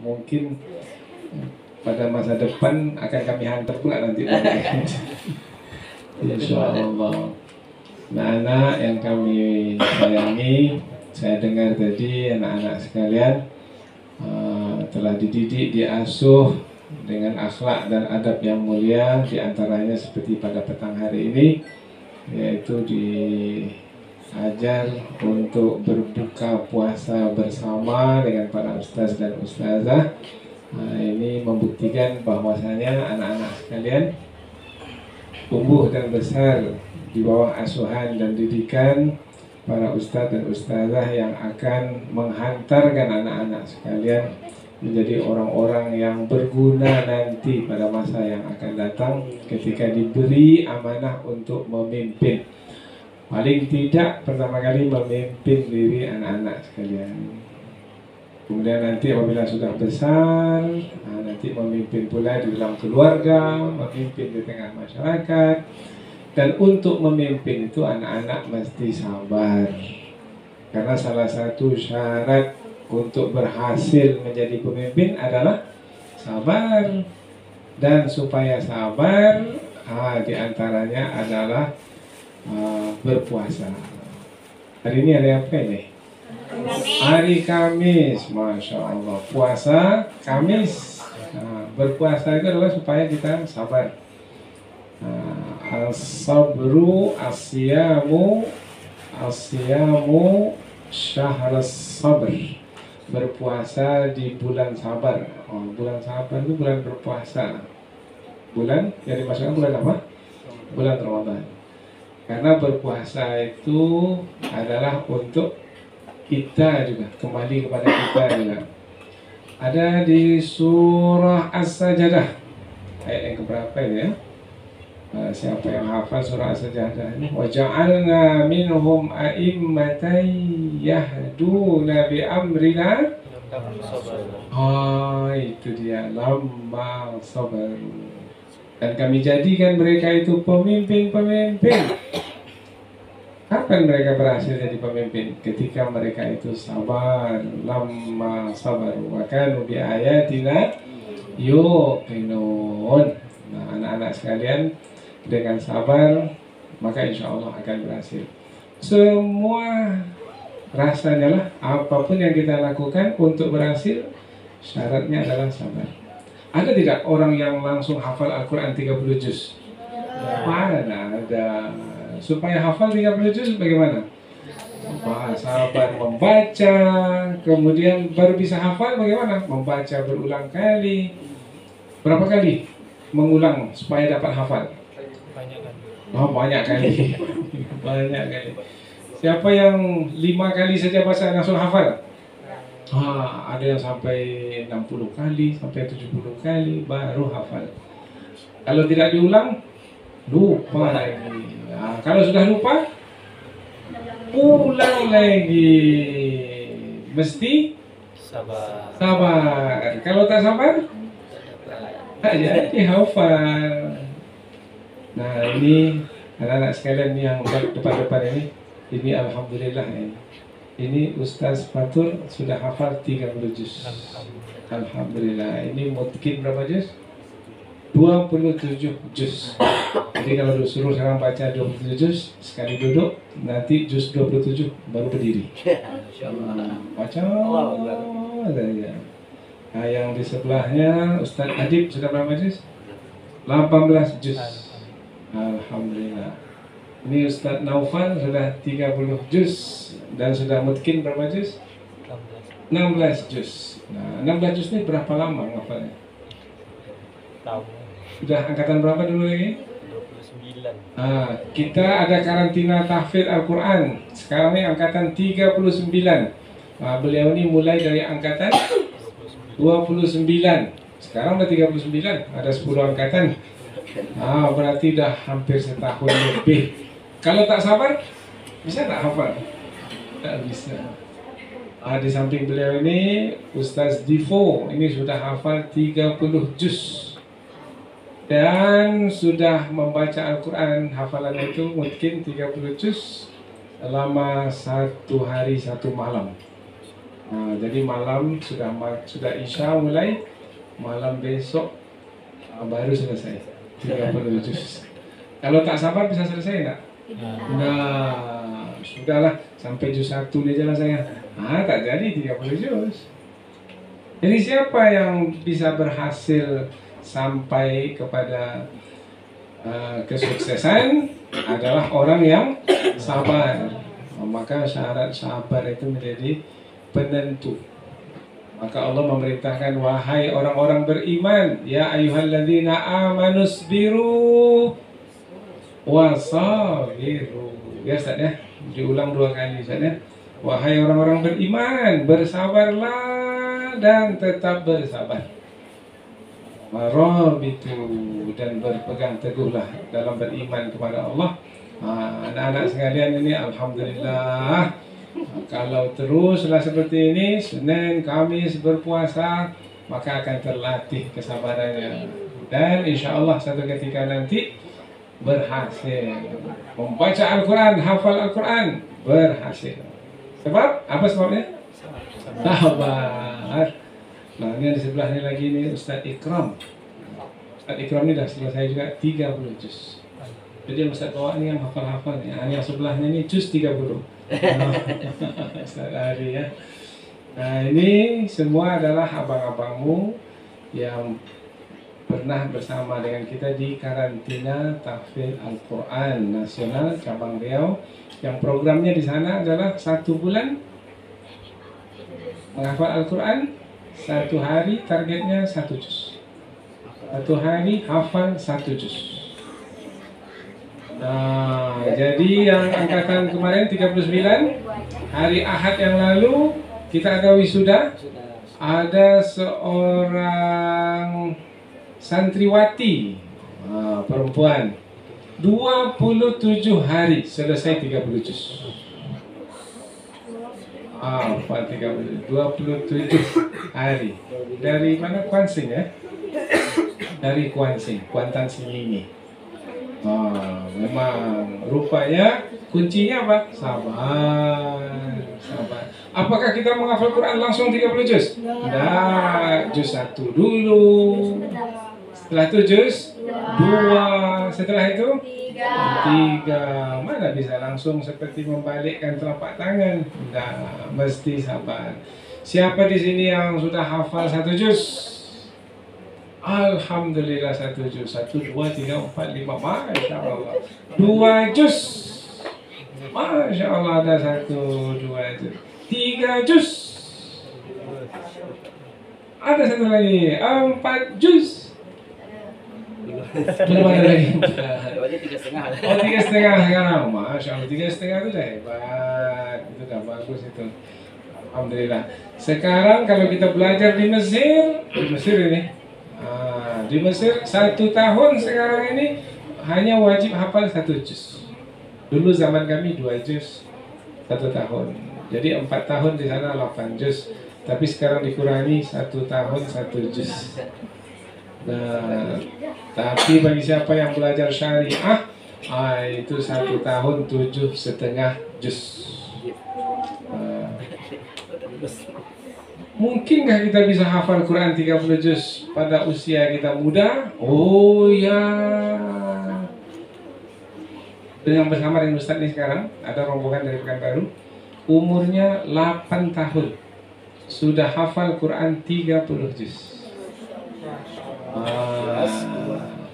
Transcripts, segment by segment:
Mungkin pada masa depan akan kami hantar pula nanti. Insya Allah. Nah, anak yang kami sayangi, saya dengar tadi anak-anak sekalian telah dididik, diasuh dengan akhlak dan adab yang mulia, diantaranya seperti pada petang hari ini, yaitu diajar untuk berbuka puasa bersama dengan para ustaz dan ustazah. Ini membuktikan bahwasanya anak-anak sekalian tumbuh dan besar di bawah asuhan dan didikan para ustadz dan ustazah yang akan menghantarkan anak-anak sekalian menjadi orang-orang yang berguna nanti pada masa yang akan datang ketika diberi amanah untuk memimpin. Paling tidak pertama kali memimpin diri anak-anak sekalian. Kemudian nanti apabila sudah besar, nanti memimpin pula di dalam keluarga, memimpin di tengah masyarakat. Dan untuk memimpin itu anak-anak mesti sabar. Karena salah satu syarat untuk berhasil menjadi pemimpin adalah sabar. Dan supaya sabar, diantaranya adalah berpuasa. Hari ini hari apa ini? Hari Kamis, Masya Allah. Puasa Kamis. Berpuasa itu adalah supaya kita sabar. As-sabru asyamu syahras sabr. Berpuasa di bulan sabar. Bulan sabar itu bulan berpuasa. Bulan yang dimaksudkan bulan apa? Bulan Ramadan. Karena berpuasa itu adalah untuk kita juga, kembali kepada kita juga. Ada di surah As-Sajdah ayat yang keberapa ini ya? Siapa yang hafal surah As-Sajdah ini? Wa ja'alna minhum a'immatan yahduna bi amrina. Itu dia, lamma sabar. Dan kami jadikan mereka itu pemimpin-pemimpin. Kapan mereka berhasil jadi pemimpin? Ketika mereka itu sabar, lamma sabar, wa kanu bi ayatina yuqinun. Nah, anak-anak sekalian, dengan sabar maka insya Allah akan berhasil. Semua rasanya lah, apapun yang kita lakukan untuk berhasil, syaratnya adalah sabar. Ada tidak orang yang langsung hafal Al-Quran 30 juz? Mana ada. Supaya hafal 30 juz bagaimana? Sabar membaca, kemudian baru bisa hafal bagaimana? Membaca berulang kali. Berapa kali mengulang supaya dapat hafal? Banyak kali. Banyak kali. Siapa yang 5 kali saja baca langsung hafal? Ada yang sampai 60 kali, sampai 70 kali baru hafal. Kalau tidak diulang, lupa lagi. Kalau sudah lupa, ulang lagi. Mesti sabar. Kalau tak sabar, tak jadi hafal. Nah, ini anak-anak sekalian yang depan-depan ini alhamdulillah ini. Ini Ustaz Fatur sudah hafal 30 juz. Alhamdulillah. Ini mungkin berapa juz? 27 juz. Jadi kalau disuruh sekarang baca 27 juz, sekali duduk, nanti juz 27 baru berdiri. Baca. Nah, yang di sebelahnya Ustaz Adib sudah berapa juz? 18 juz. Alhamdulillah. Ini Ustaz Naufal sudah 30 juz dan sudah mungkin berapa juz? 16 juz. Nah, 16 juz ini berapa lama ngafalnya? Sudah angkatan berapa dulu lagi? 29. Kita ada karantina tahfidz Al-Quran. Sekarang ini angkatan 39. Beliau ini mulai dari angkatan 29. Sekarang udah 39, ada 10 angkatan. Berarti dah hampir setahun lebih. Kalau tak sabar, bisa tak hafal? Tak bisa. Di samping beliau ini Ustaz Divo, ini sudah hafal 30 juz dan sudah membaca Al-Quran, hafalannya itu mungkin 30 juz selama 1 hari 1 malam. Jadi malam sudah Isya mulai, malam besok baru selesai 30 juz. Kalau tak sabar bisa selesai enggak? Nah, sudahlah sampai juz 1 aja lah saya. Tak jadi 30 juz. Jadi siapa yang bisa berhasil sampai kepada kesuksesan adalah orang yang sabar. Maka syarat sabar itu menjadi penentu. Maka Allah memerintahkan, wahai orang-orang beriman, ya ayyuhalladzina amanusbiru wasabiru. Ya Ustaz ya, diulang 2 kali Ustaz ya. Wahai orang-orang beriman, bersabarlah dan tetap bersabar. Marabitu, dan berpegang teguhlah dalam beriman kepada Allah. Anak-anak sekalian ini alhamdulillah, kalau teruslah seperti ini, Senin, Kamis berpuasa, maka akan terlatih kesabarannya. Dan insya Allah satu ketika nanti berhasil membaca Al-Quran, hafal Al-Quran, berhasil. Sebab? Apa sebabnya? Sabar. Nah, ini di sebelahnya lagi ini Ustaz Ikram. Ustaz Ikram ini dah selesai juga 30 juz. Jadi yang Ustaz bawa ini yang hafal-hafal nih. Yang sebelahnya ini juz 30. Ustaz Ari ya. Nah, ini semua adalah abang-abangmu yang pernah bersama dengan kita di karantina tahfidz Al-Quran Nasional Cabang Riau. Yang programnya di sana adalah 1 bulan menghafal Al-Quran. 1 hari targetnya 1 juz. 1 hari hafal 1 juz. Nah, jadi yang angkatan kemarin 39, hari Ahad yang lalu kita ada wisuda. Ada seorang santriwati perempuan 27 hari selesai 30 juz. 27 hari. Dari mana? Kuansing ya? Dari Kuansing, Kuantan Singingi. Memang rupanya kuncinya apa? Sabar. Apakah kita menghafal Quran langsung 30 juz? Nah, juz 1 dulu. Setelah itu juz 2. Setelah itu 3. Mana bisa langsung seperti membalikkan telapak tangan? Nah, mesti sabar. Siapa di sini yang sudah hafal 1 juz? Alhamdulillah 1 juz. 1, 2, 3, 4, 5. Masya Allah 2 juz. Masya Allah ada 1, 2 juz. 3 juz. Ada 1 lagi 4 juz. Belum ada lagi. 3,5. Oh, 3,5 sekarang. Masya Allah 3,5 itu dah hebat. Itu dah bagus itu. Alhamdulillah. Sekarang kalau kita belajar di Mesir ini, di Mesir 1 tahun sekarang ini hanya wajib hafal 1 juz. Dulu zaman kami 2 juz 1 tahun. Jadi 4 tahun di sana 8 juz. Tapi sekarang dikurangi 1 tahun 1 juz. Nah, tapi bagi siapa yang belajar syariah, itu 1 tahun 7,5 juz. Mungkinkah kita bisa hafal Quran 30 juz pada usia kita muda? Oh ya. Dengan bersama dengan Ustadz ini sekarang, ada rombongan dari Pekanbaru, umurnya 8 tahun, sudah hafal Quran 30 juz.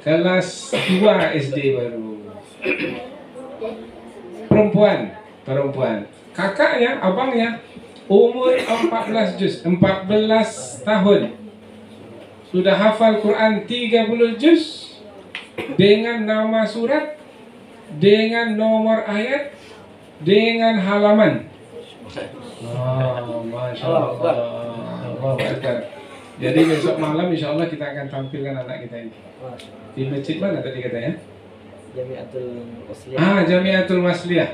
Kelas 2 SD baru. Perempuan. Kakaknya, abangnya, umur 14 juz, 14 tahun, sudah hafal Quran 30 juz dengan nama surat, dengan nomor ayat, dengan halaman. Masya Allah. Jadi besok malam insya Allah kita akan tampilkan anak kita ini di masjid mana tadi katanya? Jamiatul Wasliyah. Jamiatul Wasliyah.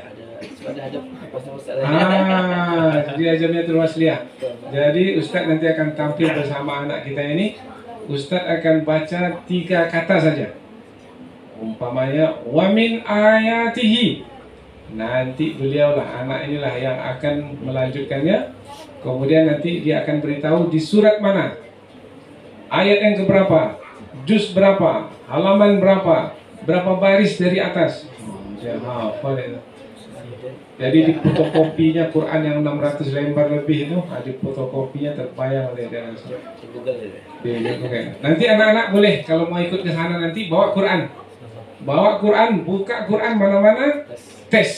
Jadi Jamiatul Wasliyah. Jadi Ustadz nanti akan tampil bersama anak kita ini. Ustadz akan baca 3 kata saja. Umpamanya wa min ayatihi. Nanti beliaulah, anak inilah yang akan melanjutkannya. Kemudian nanti dia akan beritahu di surat mana, ayat yang keberapa, juz berapa, halaman berapa, berapa baris dari atas. Dia hafal itu. Jadi di fotokopinya Quran yang 600 lembar lebih itu, di fotokopinya terbayang oleh dia langsung. Nanti anak-anak boleh kalau mau ikut ke sana nanti bawa Quran. Bawa Quran, buka Quran mana-mana, tes.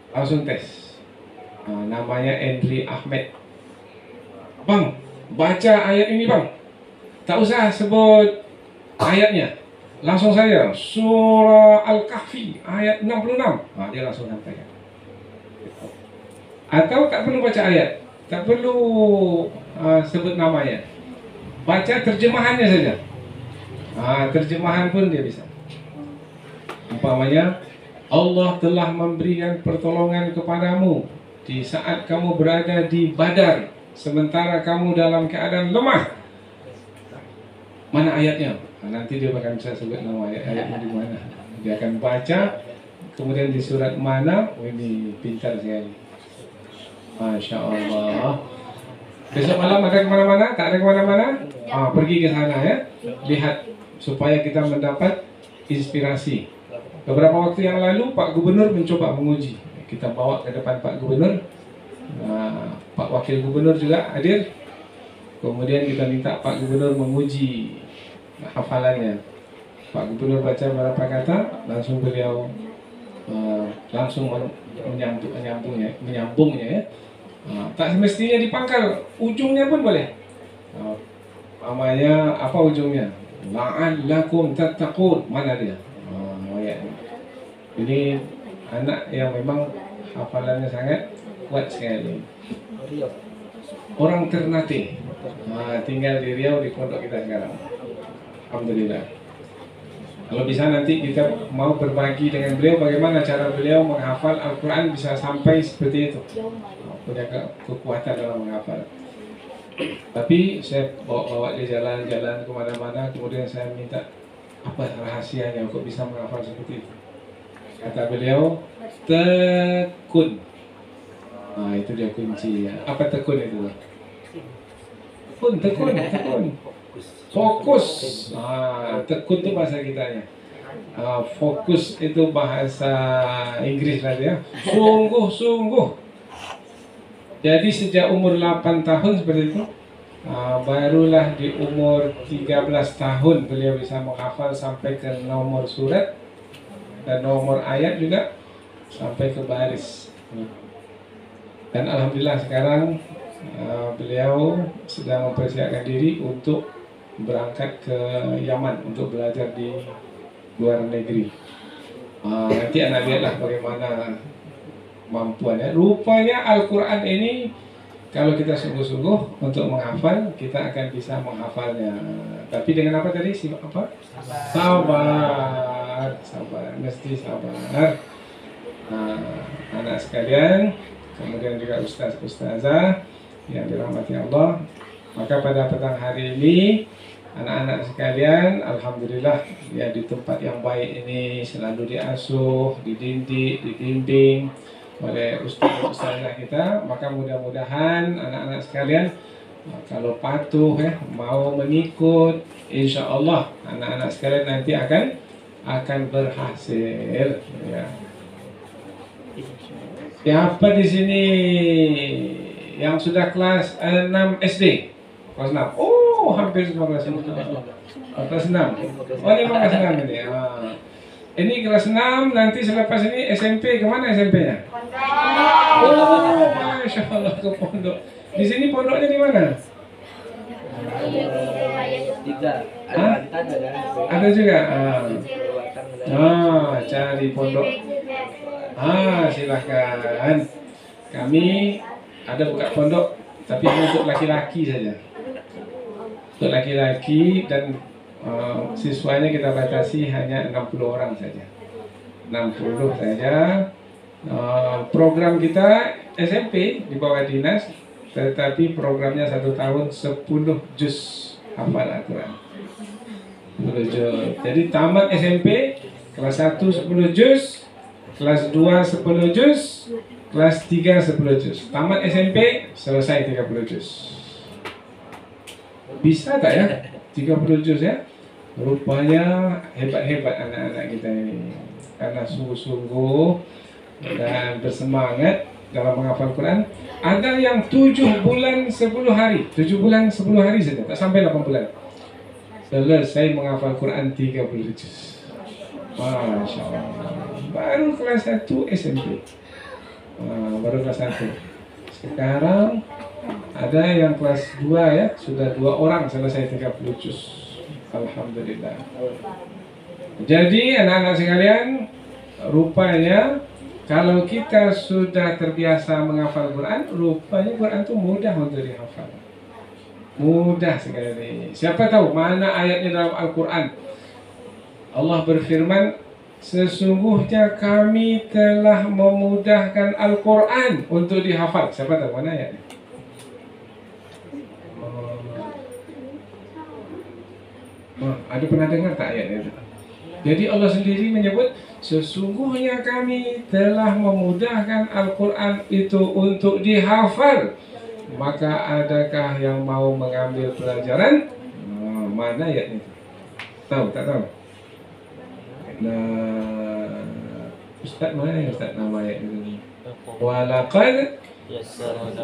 Langsung tes. Namanya Andri Ahmed. Bang, baca ayat ini bang. Tak usah sebut ayatnya. Langsung saja surah Al-Kahfi ayat 66. Dia langsung sampaikan. Atau tak perlu baca ayat, tak perlu sebut namanya. Baca terjemahannya saja. Terjemahan pun dia bisa. Umpamanya, Allah telah memberikan pertolongan kepadamu di saat kamu berada di Badar, sementara kamu dalam keadaan lemah. Mana ayatnya? Nanti dia akan bisa sebut nama ayatnya di mana. Dia akan baca, kemudian di surat mana. Ini pintar sekali. Masya Allah. Besok malam ada kemana-mana? Tak ada kemana-mana? Pergi ke sana ya. Lihat supaya kita mendapat inspirasi. Beberapa waktu yang lalu Pak Gubernur mencoba menguji. Kita bawa ke depan Pak Gubernur, Pak Wakil Gubernur juga hadir. Kemudian kita minta Pak Gubernur menguji hafalannya. Pak Gubernur baca beberapa kata, langsung beliau langsung menyambungnya ya. Tak semestinya dipangkal, ujungnya pun boleh. Namanya apa ujungnya? La'allakum tattaqun. Mana dia? Ini anak yang memang hafalannya sangat kuat sekali. Orang Ternate, tinggal di Riau di pondok kita sekarang. Alhamdulillah. Kalau bisa nanti kita mau berbagi dengan beliau bagaimana cara beliau menghafal Al-Quran bisa sampai seperti itu. Punya kekuatan dalam menghafal. Tapi saya bawa dia jalan-jalan kemana-mana, kemudian saya minta apa rahasianya kok bisa menghafal seperti itu. Kata beliau, tekun. Itu dia kunci ya. Apa tekun itu? Tekun. Fokus. Tekun itu bahasa kitanya. Fokus itu bahasa Inggris lah ya. Sungguh-sungguh. Jadi sejak umur 8 tahun seperti itu, barulah di umur 13 tahun beliau bisa menghafal sampai ke nomor surat dan nomor ayat juga sampai ke baris. Dan alhamdulillah sekarang beliau sedang mempersiapkan diri untuk berangkat ke Yaman untuk belajar di luar negeri. Nanti anak lihatlah bagaimana kemampuannya. Rupanya Al-Quran ini kalau kita sungguh-sungguh untuk menghafal, kita akan bisa menghafalnya. Tapi dengan apa tadi? Sabar, mesti sabar. Anak sekalian, kemudian juga ustaz-ustazah yang dirahmati Allah. Maka pada petang hari ini, anak-anak sekalian, alhamdulillah ya di tempat yang baik ini selalu diasuh, dididik, dibimbing oleh ustaz-ustazah kita. Maka mudah-mudahan anak-anak sekalian kalau patuh ya, mau mengikut, insya Allah anak-anak sekalian nanti akan berhasil ya. Siapa di sini yang sudah kelas 6 SD? Kelas 6. Oh, hampir semua kelas 6. Kelas 6. Oh, ini memang kelas 6 ini. Ini kelas 6, nanti selepas ini SMP, kemana SMP-nya? Oh, Masya Allah, ke pondok. Di sini pondoknya di mana? Ada juga? Cari pondok. Silahkan. Kami ada buka pondok, tapi hanya untuk laki-laki saja. Untuk laki-laki dan siswanya kita batasi hanya 60 orang saja. 60 saja. Program kita SMP di bawah dinas, tetapi programnya 1 tahun 10 juz hafal Al-Quran. 10 juz. Jadi tamat SMP kelas 1 10 juz, kelas 2 10 juz, Kelas 3 10 juz. Tamat SMP selesai 30 juz. Bisa tak ya? 30 juz ya? Rupanya hebat-hebat anak-anak kita ini. Karena sungguh-sungguh dan bersemangat dalam menghafal Quran. Ada yang 7 bulan 10 hari. 7 bulan 10 hari saja, tak sampai 8 bulan. Selesai menghafal Quran 30 juz. Masya Allah. Baru kelas 1 SMP. Baru kelas 1. Sekarang ada yang kelas 2 ya, sudah 2 orang selesai 30 juz. Alhamdulillah. Jadi anak-anak sekalian, rupanya kalau kita sudah terbiasa menghafal Quran, rupanya Quran itu mudah untuk dihafal. Mudah sekali. Siapa tahu mana ayatnya dalam Al-Quran? Allah berfirman, sesungguhnya kami telah memudahkan Al-Quran untuk dihafal. Siapa tahu mana ayatnya? Ada pernah dengar tak ayatnya itu? Jadi Allah sendiri menyebut, sesungguhnya kami telah memudahkan Al-Quran itu untuk dihafal. Maka adakah yang mau mengambil pelajaran? Mana ayatnya itu? Tahu tak tahu? Nah, Ustaz mana yang Ustaz nama ayat itu? Walaqad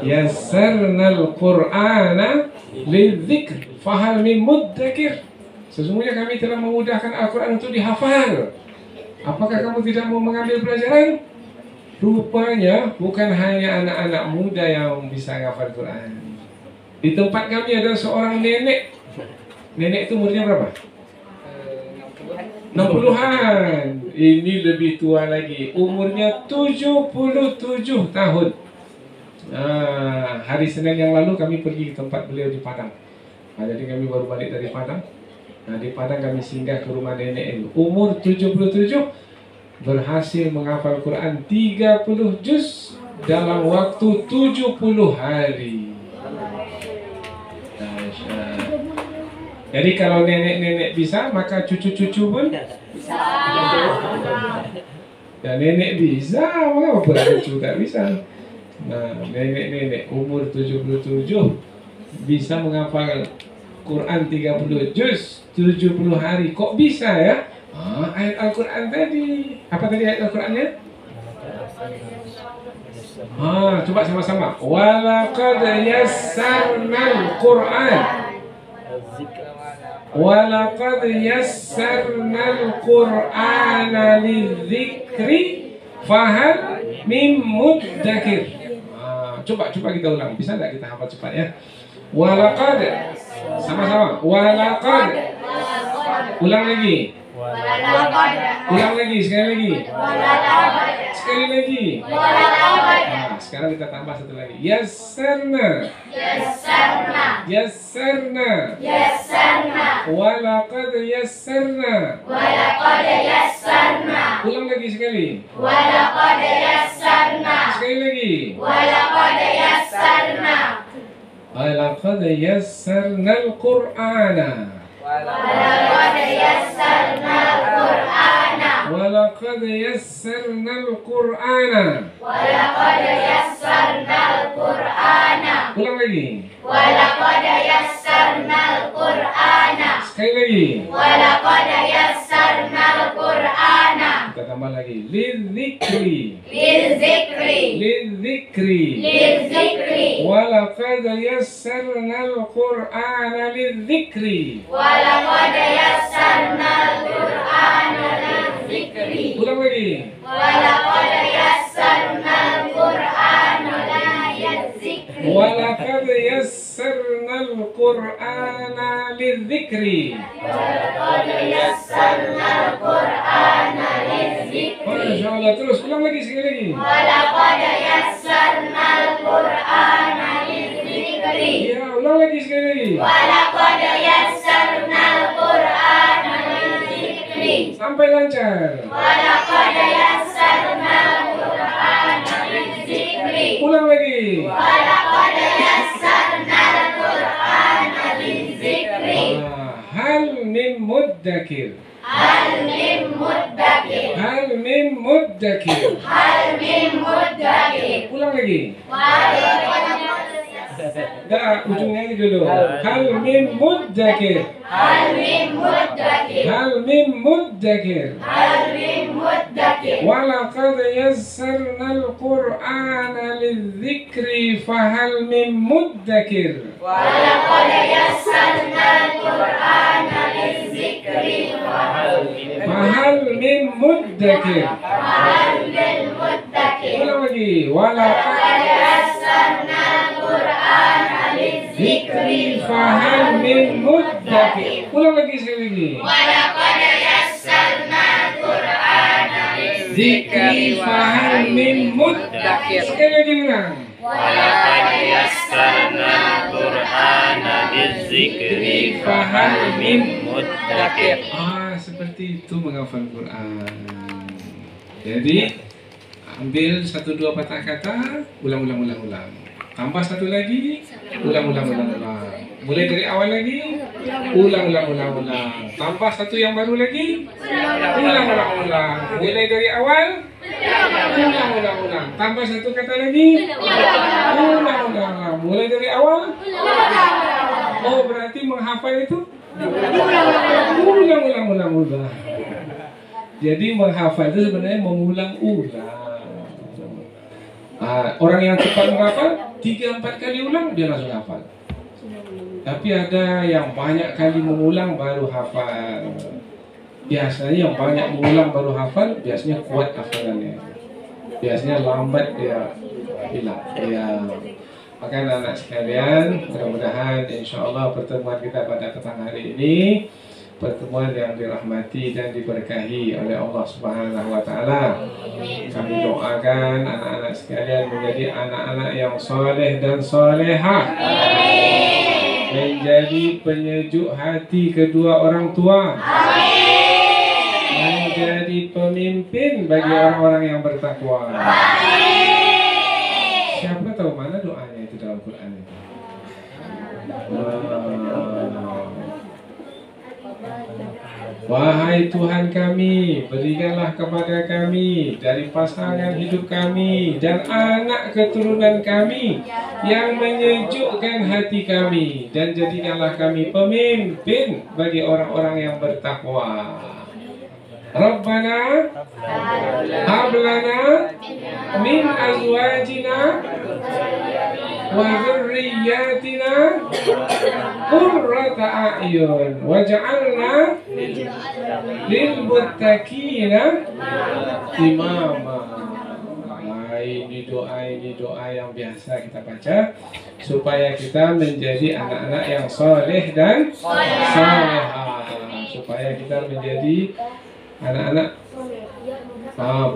yassarnal Qur'ana lidzikr fahal min muddakir. Sesungguhnya kami telah memudahkan Al-Quran untuk dihafal. Apakah kamu tidak mau mengambil pelajaran? Rupanya bukan hanya anak-anak muda yang bisa menghafal Quran. Di tempat kami ada seorang nenek. Nenek itu umurnya berapa? 60-an. Ini lebih tua lagi. Umurnya 77 tahun. Hari Senin yang lalu kami pergi ke tempat beliau di Padang. Jadi kami baru balik dari Padang. Di Padang kami singgah ke rumah nenek itu. Umur 77, berhasil menghafal Quran 30 juz dalam waktu 70 hari. Jadi kalau nenek-nenek bisa, maka cucu-cucu pun bisa. Ya nenek bisa, mengapa cucu tak bisa? Nah, nenek-nenek umur 77 bisa menghafal Quran 30 juz 70 hari. Kok bisa ya? Ayat Al-Quran tadi. Apa tadi ayat Al-Qurannya? Coba sama-sama. Walaqad yassarnal Quran. Walaqad yassarnal Qur'ana lidzikri fahal min muddakir. Coba kita ulang. Bisa enggak kita hafal cepat ya? Walaqad, sama-sama. Walaqad. Ulang lagi. Ulang lagi, sekali lagi. Sekali lagi. Sekarang kita tambah satu lagi. Yassarna. Walaqad yassarna. Ulang lagi sekali. Sekali lagi. Walaqad yassarna al-Qur'ana. Walaqad yassarna al-Qur'ana. Ulang lagi. Sekali lagi. Kita tambah lagi. Lidzikri. Walaqad yassarna al-Qur'ana lidzikri. Ulang lagi. Walaqad yassarna al-Qur'ana lidzikri. Masya Allah. Terus ulang lagi sekali lagi. Ya, ulang lagi sekali lagi. Sampai lancar. Ulang lagi. Hal min muddakir. Hal min muddakir. Ulang lagi. Dah, ujungnya ini dulu. Hal min muddakir. Walaqad yassarna al-Qur'ana lidzikri fahal min muddakir. Fahal min muddakir. Ulang lagi. Walaqad yassarna al-Qur'ana lidzikri fahal min muddakir. Ulang lagi sekali lagi. Walaqad yassarna al-Qur'ana lidzikri fahal min muddakir. Sekali lagi ulang. Walaqad yassarna al-Qur'ana lidzikri fahal min muddakir. Seperti itu menghafal Quran. Jadi ambil 1-2 patah kata, ulang. Tambah satu lagi, ulang. Mulai dari awal lagi, ulang. Tambah satu yang baru lagi, ulang. Mulai dari awal, ulang. Tambah satu kata lagi, ulang. Mulai dari awal. Oh, berarti menghafal itu ulang. Jadi menghafal itu sebenarnya mengulang-ulang. Orang yang cepat menghafal 3-4 kali ulang dia langsung hafal. Tapi ada yang banyak kali mengulang baru hafal. Biasanya yang banyak mengulang baru hafal biasanya kuat hafalannya. Biasanya lambat dia hilang. Maka anak-anak sekalian, mudah-mudahan insya-Allah pertemuan kita pada petang hari ini pertemuan yang dirahmati dan diberkahi oleh Allah Subhanahu wa taala. Kami doakan anak-anak sekalian menjadi anak-anak yang soleh dan solehah. Menjadi penyejuk hati kedua orang tua. Menjadi pemimpin bagi orang-orang yang bertakwa. Siapa tahu mana doanya itu dalam Quran itu. Wahai Tuhan kami, berikanlah kepada kami dari pasangan hidup kami dan anak keturunan kami yang menyejukkan hati kami, dan jadikanlah kami pemimpin bagi orang-orang yang bertakwa. Rabbana hab lana min azwajina wa dzurriyyatina qurrata a'yun waj'alna lil muttaqina imama. Ini doa yang biasa kita baca supaya kita menjadi anak-anak yang soleh dan solehah, supaya kita menjadi anak-anak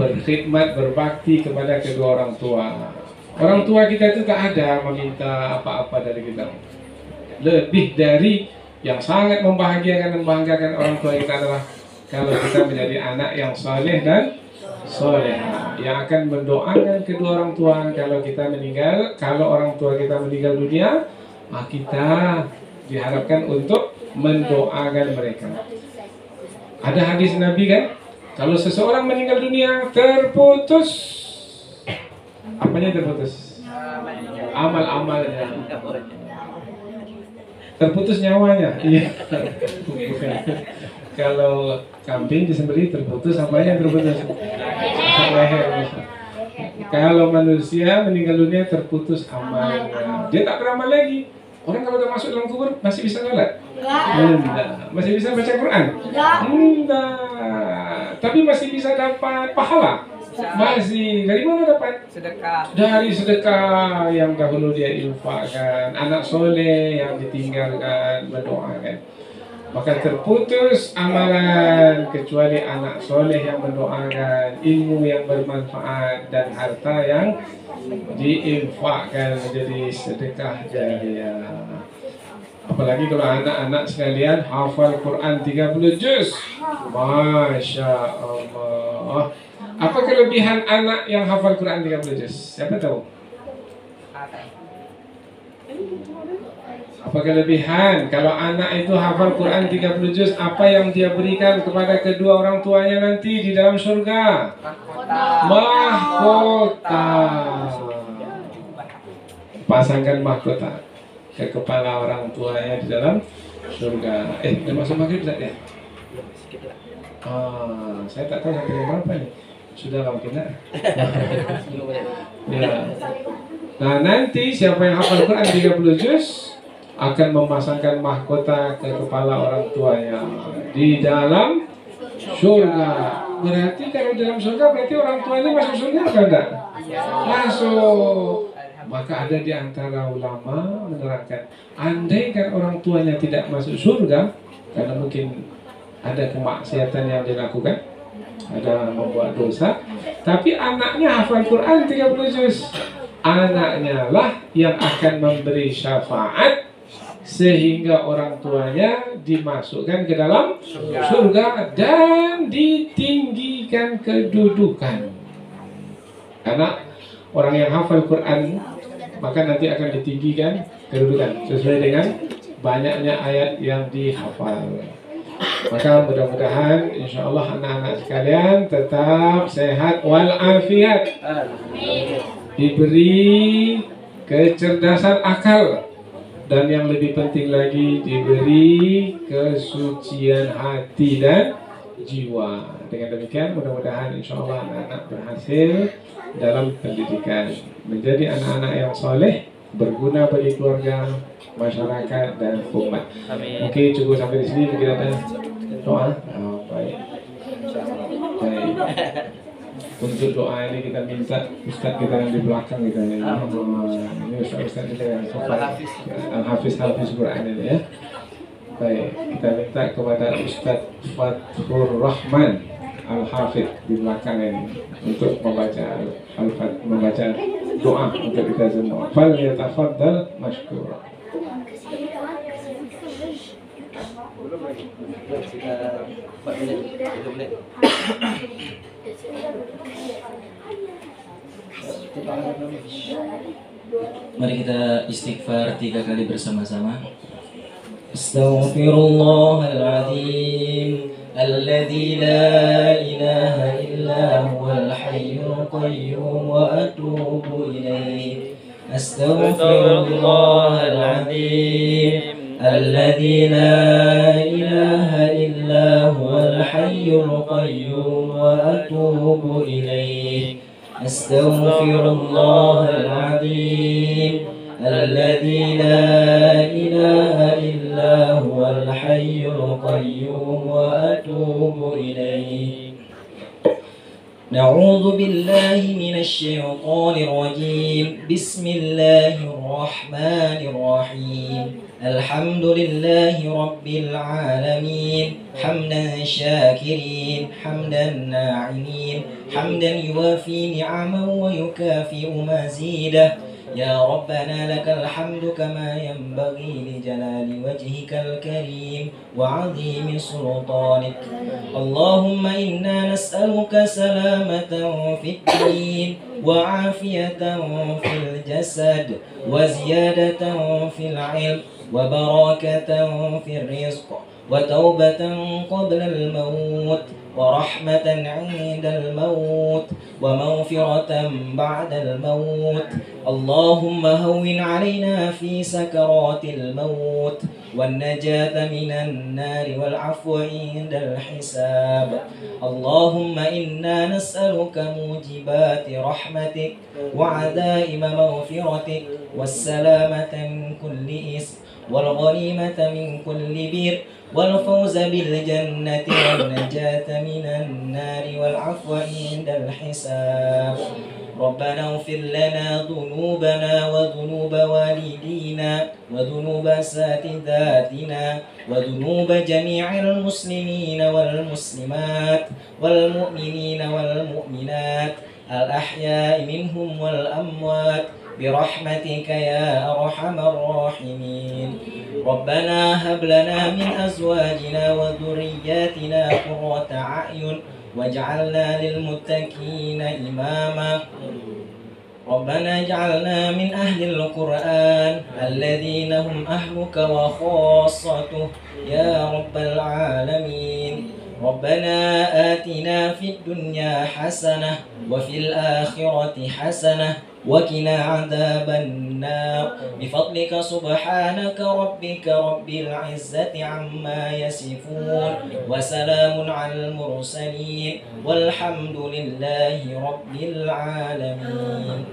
berkhidmat, berbakti kepada kedua orang tua. Orang tua kita itu tak ada meminta apa-apa dari kita. Lebih dari yang sangat membahagiakan dan membanggakan orang tua kita adalah kalau kita menjadi anak yang soleh dan soleh, yang akan mendoakan kedua orang tua kalau kita meninggal. Kalau orang tua kita meninggal dunia, kita diharapkan untuk mendoakan mereka. Ada hadis Nabi kan, kalau seseorang meninggal dunia terputus, apanya terputus? Amal-amalnya. Terputus nyawanya. Iya. Kalau kambing disembelih terputus, apanya terputus? Leher. Kalau manusia meninggal dunia terputus amalnya. Dia tak beramal lagi. Orang kalau udah masuk dalam kubur masih bisa sholat? Enggak. Masih bisa baca Quran? Enggak. Tapi masih bisa dapat pahala? Masih. Dari mana dapat? Sedekah. Dari sedekah yang dahulu dia infakkan, anak soleh yang ditinggalkan, mendoakan. Maka terputus amalan kecuali anak soleh yang mendoakan, ilmu yang bermanfaat, dan harta yang diinfakkan menjadi sedekah jariyah. Apalagi kalau anak-anak sekalian hafal Quran 30 juz. Masya Allah. Apa kelebihan anak yang hafal Quran 30 juz? Siapa tahu? Apa kelebihan? Kalau anak itu hafal Quran 30 juz, apa yang dia berikan kepada kedua orang tuanya nanti di dalam surga? Mahkota. Pasangkan mahkota ke kepala orang tuanya di dalam surga. Udah masuk maghrib tak ya? Saya tak tahu sampai jam berapa nih. Sudah lah mungkin tak? Ya. Nah nanti siapa yang hafal Quran 30 juz akan memasangkan mahkota ke kepala orang tuanya di dalam surga. Berarti kalau dalam surga berarti orang tuanya masuk surga atau enggak? Masuk. Maka ada di antara ulama menerangkan, andai kan orang tuanya tidak masuk surga karena mungkin ada kemaksiatan yang dilakukan, ada membuat dosa, tapi anaknya hafal Quran 30 juz, anaknya lah yang akan memberi syafaat sehingga orang tuanya dimasukkan ke dalam surga dan ditinggikan kedudukan. Karena orang yang hafal Quran maka nanti akan ditinggikan kedudukan sesuai dengan banyaknya ayat yang dihafal. Maka mudah-mudahan insya Allah anak-anak sekalian tetap sehat walafiat, diberi kecerdasan akal, dan yang lebih penting lagi diberi kesucian hati dan jiwa. Dengan demikian mudah-mudahan insya Allah anak-anak berhasil dalam pendidikan, menjadi anak-anak yang soleh, berguna bagi keluarga, masyarakat dan umat. Amin. Oke, cukup sampai di sini. Mungkin ada doa. Baik. Untuk doa ini kita minta Ustadz kita yang di belakang kita ini. Ini Ustadz kita yang Al-Hafiz Quran ini ya. Baik, kita minta kepada Ustadz Fathur Rahman Al-Hafidh di belakang ini untuk membaca membaca doa untuk kita semua. Fal yatafaddal mashkura. Mari kita istighfar 3 kali bersama-sama. Astaghfirullahaladzim الذي لا إله إلا هو الحي القيوم وأتوب إليه أستغفر الله العظيم الذي لا إله إلا هو الحي القيوم وأتوب إليه أستغفر الله العظيم الذي لا إله إلا هو الحي القيوم وأتوب إليه نعوذ بالله من الشيطان الرجيم بسم الله الرحمن الرحيم الحمد لله رب العالمين حمدا شاكرين حمدا ناعمين حمدا يوافي نعمه ويكافئ مزيده يا ربنا لك الحمد كما ينبغي لجلال وجهك الكريم وعظيم سلطانك اللهم إنا نسألك سلامة في الدين وعافية في الجسد وزيادة في العلم وبركة في الرزق وتوبة قبل الموت ورحمة عند الموت ومغفرة بعد الموت اللهم هون علينا في سكرات الموت والنجاة من النار والعفو عند الحساب اللهم إنا نسألك موجبات رحمتك وعزائم مغفرتك والسلامة من كل إثم والغنيمة من كل بر والفوز بالجنة والنجاة من النار والعفو عند الحساب ربنا اغفر لنا ذنوبنا وذنوب والدينا وذنوب أساتذتنا وذنوب جميع المسلمين والمسلمات والمؤمنين والمؤمنات الأحياء منهم والأموات برحمتك يا أرحم الراحمين ربنا هب لنا من أزواجنا وذرياتنا قرة أعين واجعلنا للمتقين إماما ربنا اجعلنا من أهل القرآن الذين هم أهلك وخاصته يا رب العالمين. ربنا آتنا في الدنيا حسنة وفي الآخرة حسنة وقنا عذاب النار بفضلك سبحانك ربك رب العزة عما يصفون وسلام على المرسلين والحمد لله رب العالمين.